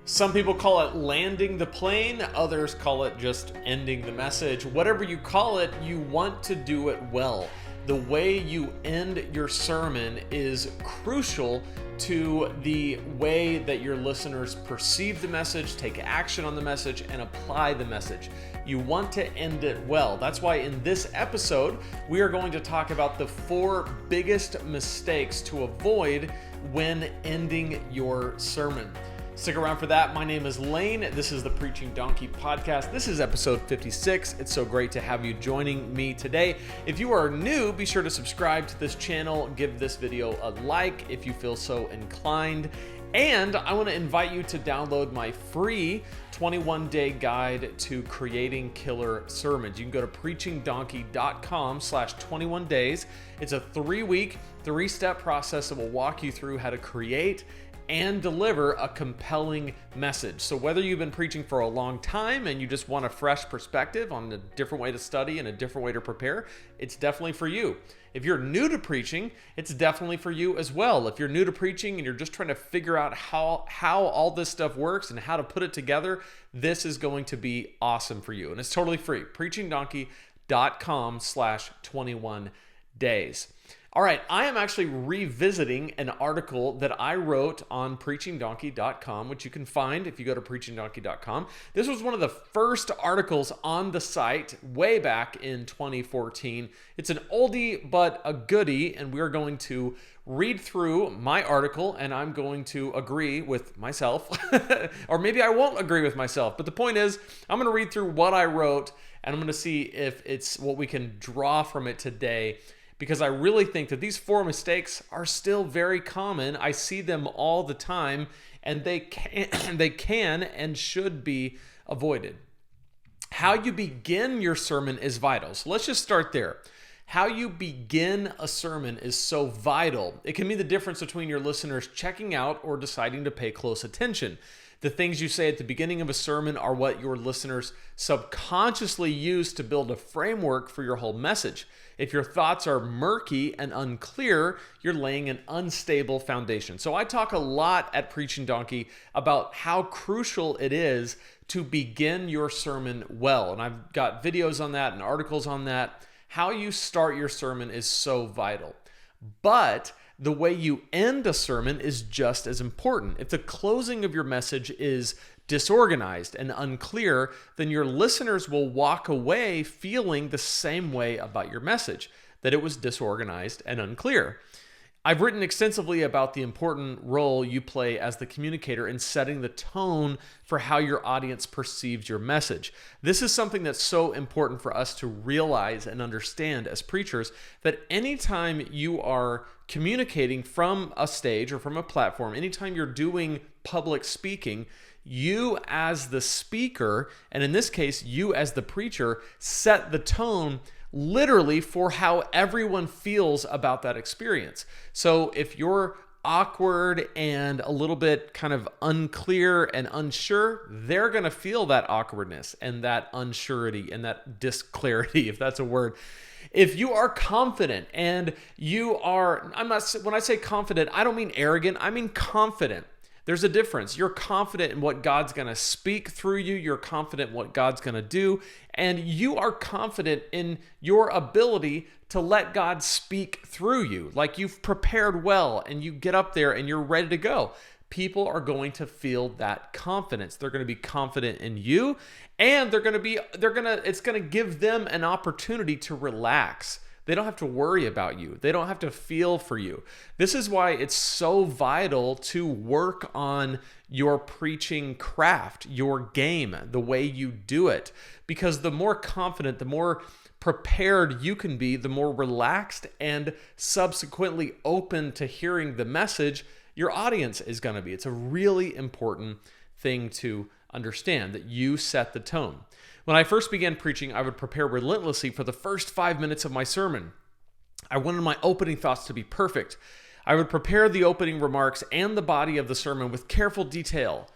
Some people call it landing the plane, others call it just ending the message. Whatever you call it, you want to do it well. The way you end your sermon is crucial to the way that your listeners perceive the message, take action on the message, and apply the message. You want to end it well. That's why in this episode, we are going to talk about the 4 biggest mistakes to avoid when ending your sermon. Stick around for that. My name is Lane. This is the Preaching Donkey podcast. This is episode 56. It's so great to have you joining me today. If you are new, be sure to subscribe to this channel. Give this video a like if you feel so inclined. And I want to invite you to download my free 21-day guide to creating killer sermons. You can go to preachingdonkey.com/21 days. It's a 3-week, 3-step process that will walk you through how to create and deliver a compelling message. So whether you've been preaching for a long time and you just want a fresh perspective on a different way to study and a different way to prepare, it's definitely for you. If you're new to preaching, it's definitely for you as well. If you're new to preaching and you're just trying to figure out how all this stuff works and how to put it together, this is going to be awesome for you. And it's totally free. preachingdonkey.com/21 days. All right, I am actually revisiting an article that I wrote on preachingdonkey.com, which you can find if you go to preachingdonkey.com. This was one of the first articles on the site way back in 2014. It's an oldie but a goodie, and we're going to read through my article, and I'm going to agree with myself. Or maybe I won't agree with myself, but the point is, I'm going to read through what I wrote, and I'm going to see if it's what we can draw from it today, because I really think that these 4 mistakes are still very common. I see them all the time, and they can and should be avoided. How you begin your sermon is vital. So let's just start there. How you begin a sermon is so vital. It can be the difference between your listeners checking out or deciding to pay close attention. The things you say at the beginning of a sermon are what your listeners subconsciously use to build a framework for your whole message. If your thoughts are murky and unclear, you're laying an unstable foundation. So I talk a lot at Preaching Donkey about how crucial it is to begin your sermon well. And I've got videos on that and articles on that. How you start your sermon is so vital. But the way you end a sermon is just as important. If the closing of your message is disorganized and unclear, then your listeners will walk away feeling the same way about your message, that it was disorganized and unclear. I've written extensively about the important role you play as the communicator in setting the tone for how your audience perceives your message. This is something that's so important for us to realize and understand as preachers, that anytime you are communicating from a stage or from a platform, anytime you're doing public speaking, you as the speaker, and in this case, you as the preacher, set the tone literally for how everyone feels about that experience. So if you're awkward and a little bit kind of unclear and unsure, they're going to feel that awkwardness and that unsurety and that disclarity, if that's a word. If you are confident and you are, when I say confident, I don't mean arrogant, I mean confident. There's a difference. You're confident in what God's going to speak through you. You're confident in what God's going to do. And you are confident in your ability to let God speak through you. Like you've prepared well and you get up there and you're ready to go. People are going to feel that confidence. They're going to be confident in you, and it's going to give them an opportunity to relax. They don't have to worry about you. They don't have to feel for you. This is why it's so vital to work on your preaching craft, your game, the way you do it. Because the more confident, the more prepared you can be, the more relaxed and subsequently open to hearing the message your audience is going to be. It's a really important thing to understand, that you set the tone. When I first began preaching, I would prepare relentlessly for the first 5 minutes of my sermon. I wanted my opening thoughts to be perfect. I would prepare the opening remarks and the body of the sermon with careful detail.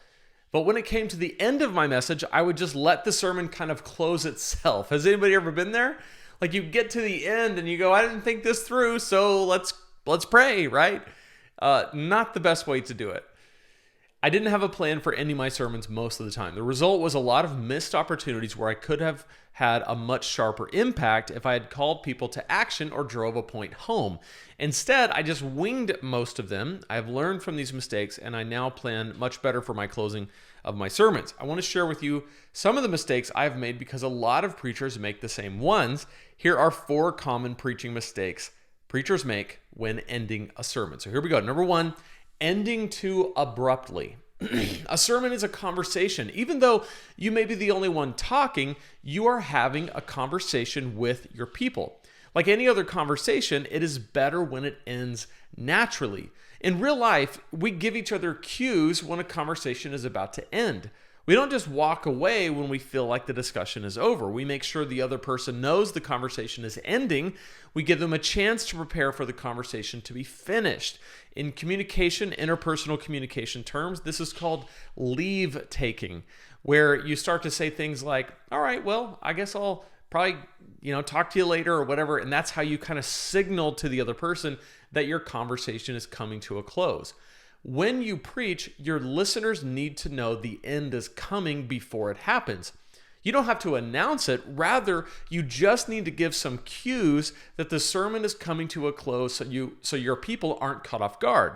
But when it came to the end of my message, I would just let the sermon kind of close itself. Has anybody ever been there? Like you get to the end and you go, I didn't think this through, so let's pray, right? Not the best way to do it. I didn't have a plan for ending my sermons most of the time. The result was a lot of missed opportunities where I could have had a much sharper impact if I had called people to action or drove a point home. Instead, I just winged most of them. I've learned from these mistakes, and I now plan much better for my closing of my sermons. I want to share with you some of the mistakes I've made because a lot of preachers make the same ones. Here are 4 common preaching mistakes preachers make when ending a sermon. So here we go. Number 1, ending too abruptly. A sermon is a conversation. Even though you may be the only one talking, you are having a conversation with your people. Like any other conversation, it is better when it ends naturally. In real life, we give each other cues when a conversation is about to end. We don't just walk away when we feel like the discussion is over. We make sure the other person knows the conversation is ending. We give them a chance to prepare for the conversation to be finished. In communication, interpersonal communication terms, this is called leave taking, where you start to say things like, all right, well, I guess I'll probably, talk to you later or whatever. And that's how you kind of signal to the other person that your conversation is coming to a close. When you preach, your listeners need to know the end is coming before it happens. You don't have to announce it. Rather, you just need to give some cues that the sermon is coming to a close so your people aren't caught off guard.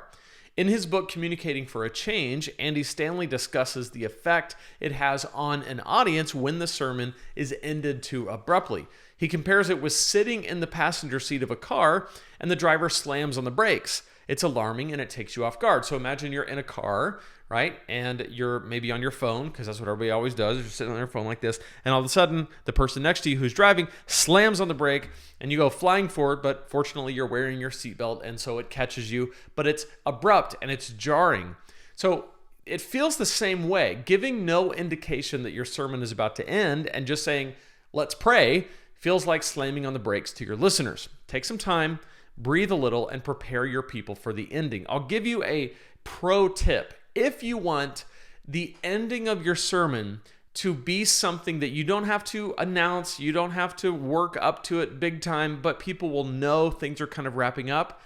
In his book, Communicating for a Change, Andy Stanley discusses the effect it has on an audience when the sermon is ended too abruptly. He compares it with sitting in the passenger seat of a car and the driver slams on the brakes. It's alarming and it takes you off guard. So imagine you're in a car, right? And you're maybe on your phone, because that's what everybody always does. You're sitting on their phone like this. And all of a sudden, the person next to you who's driving slams on the brake and you go flying forward. But fortunately, you're wearing your seatbelt and so it catches you. But it's abrupt and it's jarring. So it feels the same way. Giving no indication that your sermon is about to end and just saying, let's pray, feels like slamming on the brakes to your listeners. Take some time. Breathe a little and prepare your people for the ending. I'll give you a pro tip. If you want the ending of your sermon to be something that you don't have to announce, you don't have to work up to it big time, but people will know things are kind of wrapping up,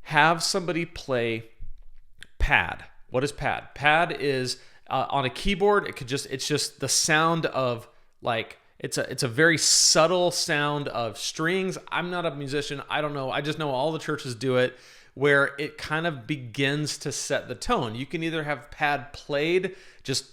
have somebody play pad. What is pad? Pad is on a keyboard. It's just the sound of like, it's a very subtle sound of strings. I'm not a musician. I don't know. I just know all the churches do it, where it kind of begins to set the tone. You can either have pad played, just,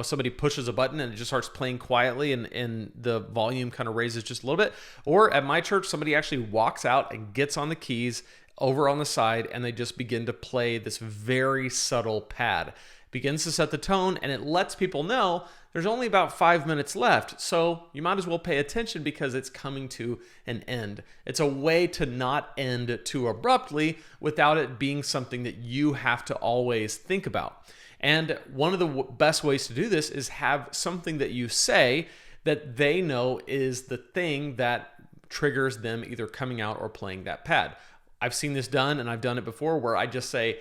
somebody pushes a button and it just starts playing quietly and the volume kind of raises just a little bit. Or at my church, somebody actually walks out and gets on the keys over on the side and they just begin to play this very subtle pad. Begins to set the tone and it lets people know there's only about 5 minutes left. So you might as well pay attention because it's coming to an end. It's a way to not end too abruptly without it being something that you have to always think about. And one of the best ways to do this is have something that you say that they know is the thing that triggers them either coming out or playing that pad. I've seen this done and I've done it before where I just say,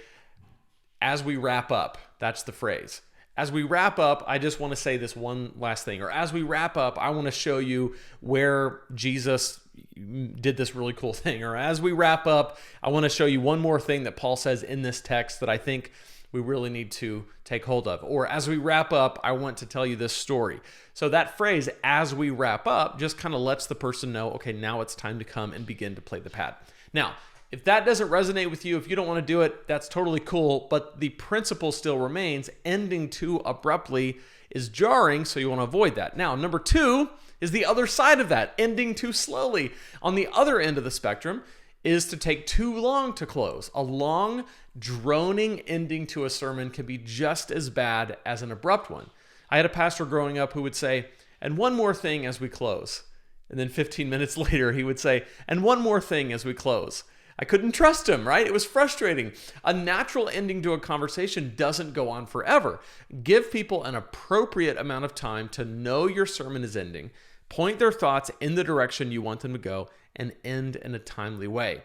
as we wrap up, that's the phrase. As we wrap up, I just want to say this one last thing. Or as we wrap up, I want to show you where Jesus did this really cool thing. Or as we wrap up, I want to show you one more thing that Paul says in this text that I think we really need to take hold of. Or as we wrap up, I want to tell you this story. So that phrase, as we wrap up, just kind of lets the person know, okay, now it's time to come and begin to play the pad. Now, if that doesn't resonate with you, if you don't want to do it, that's totally cool. But the principle still remains. Ending too abruptly is jarring, so you want to avoid that. Now, number 2 is the other side of that, ending too slowly. On the other end of the spectrum is to take too long to close. A long, droning ending to a sermon can be just as bad as an abrupt one. I had a pastor growing up who would say, and one more thing as we close. And then 15 minutes later, he would say, and one more thing as we close. I couldn't trust him, right? It was frustrating. A natural ending to a conversation doesn't go on forever. Give people an appropriate amount of time to know your sermon is ending, point their thoughts in the direction you want them to go, and end in a timely way.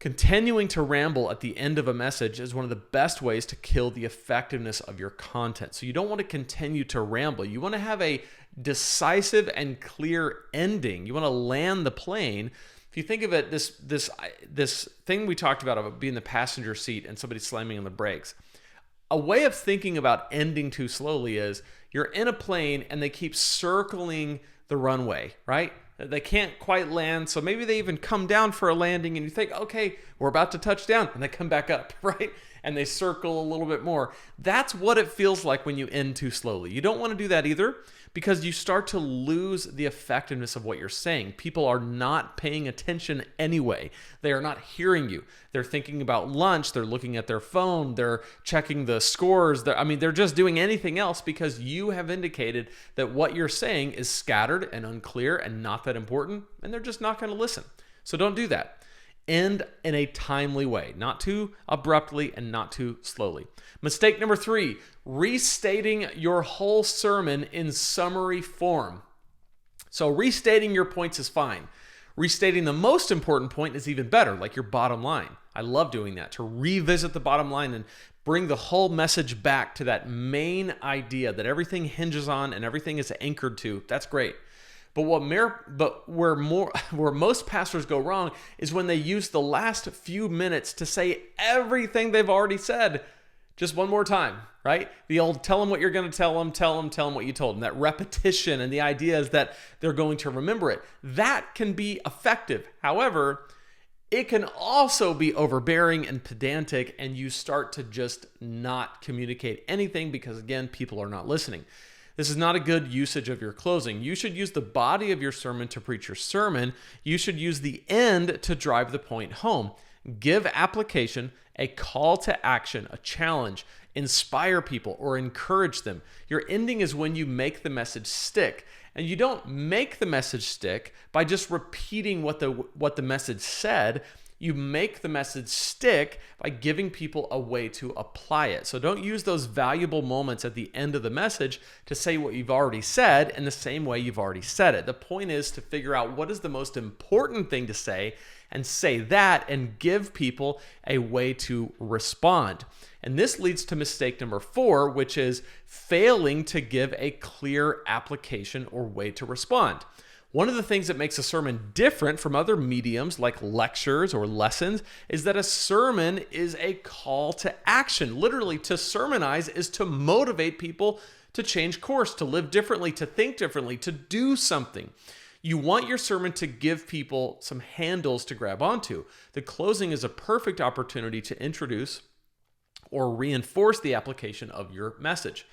Continuing to ramble at the end of a message is one of the best ways to kill the effectiveness of your content. So you don't want to continue to ramble. You want to have a decisive and clear ending. You want to land the plane. If you think of it, this thing we talked about being the passenger seat and somebody slamming on the brakes, a way of thinking about ending too slowly is you're in a plane and they keep circling the runway, right? They can't quite land, so maybe they even come down for a landing and you think, okay, we're about to touch down, and they come back up, right? And they circle a little bit more. That's what it feels like when you end too slowly. You don't want to do that either, because you start to lose the effectiveness of what you're saying. People are not paying attention anyway. They are not hearing you. They're thinking about lunch. They're looking at their phone. They're checking the scores. They're just doing anything else because you have indicated that what you're saying is scattered and unclear and not that important, and they're just not going to listen. So don't do that. End in a timely way, not too abruptly and not too slowly. Mistake number 3, restating your whole sermon in summary form. So restating your points is fine. Restating the most important point is even better, like your bottom line. I love doing that, to revisit the bottom line and bring the whole message back to that main idea that everything hinges on and everything is anchored to. That's great. But where most pastors go wrong is when they use the last few minutes to say everything they've already said just one more time, right? The old tell them what you're going to tell them what you told them. That repetition, and the idea is that they're going to remember it. That can be effective. However, it can also be overbearing and pedantic, and you start to just not communicate anything because, again, people are not listening. This is not a good usage of your closing. You should use the body of your sermon to preach your sermon. You should use the end to drive the point home. Give application, a call to action, a challenge, inspire people or encourage them. Your ending is when you make the message stick. And you don't make the message stick by just repeating what the message said. You make the message stick by giving people a way to apply it. So don't use those valuable moments at the end of the message to say what you've already said in the same way you've already said it. The point is to figure out what is the most important thing to say and say that and give people a way to respond. And this leads to mistake number 4, which is failing to give a clear application or way to respond. One of the things that makes a sermon different from other mediums like lectures or lessons is that a sermon is a call to action. Literally, to sermonize is to motivate people to change course, to live differently, to think differently, to do something. You want your sermon to give people some handles to grab onto. The closing is a perfect opportunity to introduce or reinforce the application of your message.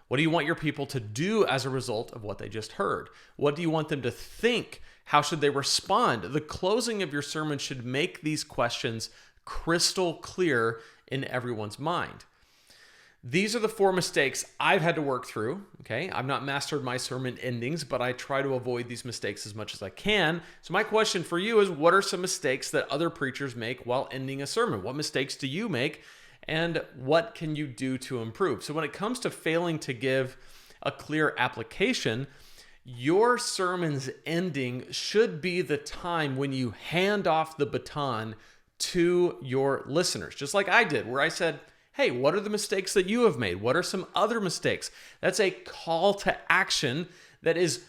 What do you want your people to do as a result of what they just heard? What do you want them to think? How should they respond? The closing of your sermon should make these questions crystal clear in everyone's mind. These are the 4 mistakes I've had to work through, okay? I've not mastered my sermon endings, but I try to avoid these mistakes as much as I can. So my question for you is, what are some mistakes that other preachers make while ending a sermon? What mistakes do you make? And what can you do to improve? So when it comes to failing to give a clear application, your sermon's ending should be the time when you hand off the baton to your listeners, just like I did, where I said, hey, what are the mistakes that you have made? What are some other mistakes? That's a call to action that is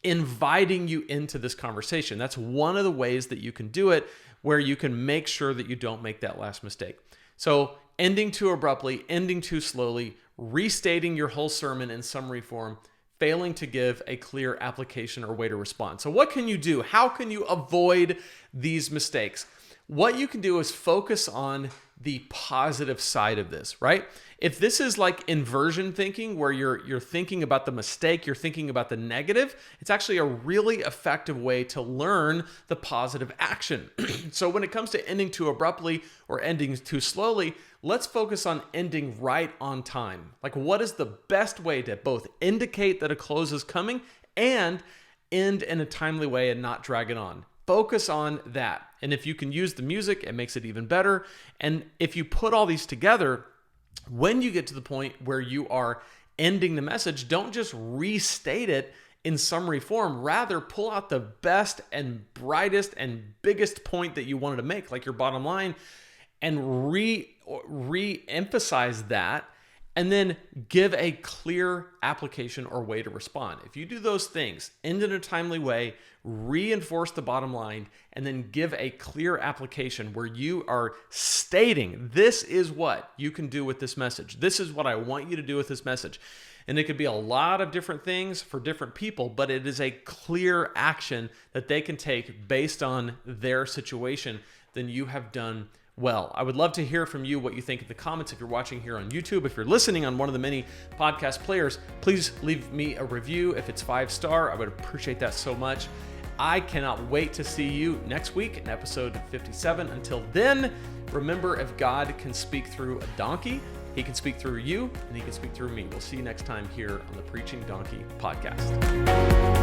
inviting you into this conversation. That's one of the ways that you can do it, where you can make sure that you don't make that last mistake. So ending too abruptly, ending too slowly, restating your whole sermon in summary form, failing to give a clear application or way to respond. So what can you do? How can you avoid these mistakes? What you can do is focus on the positive side of this, right? If this is like inversion thinking, where you're thinking about the mistake, you're thinking about the negative, it's actually a really effective way to learn the positive action. So when it comes to ending too abruptly or ending too slowly, let's focus on ending right on time. Like, what is the best way to both indicate that a close is coming and end in a timely way and not drag it on? Focus on that. And if you can use the music, it makes it even better. And if you put all these together, when you get to the point where you are ending the message, don't just restate it in summary form. Rather, pull out the best and brightest and biggest point that you wanted to make, like your bottom line, and re-emphasize that, And then give a clear application or way to respond. If you do those things, end in a timely way, reinforce the bottom line, and then give a clear application where you are stating, this is what you can do with this message. This is what I want you to do with this message. And it could be a lot of different things for different people, but it is a clear action that they can take based on their situation. Then you have done well. I would love to hear from you what you think in the comments. If you're watching here on YouTube, if you're listening on one of the many podcast players, please leave me a review. If it's 5-star, I would appreciate that so much. I cannot wait to see you next week in episode 57. Until then, remember, if God can speak through a donkey, he can speak through you, and he can speak through me. We'll see you next time here on the Preaching Donkey podcast.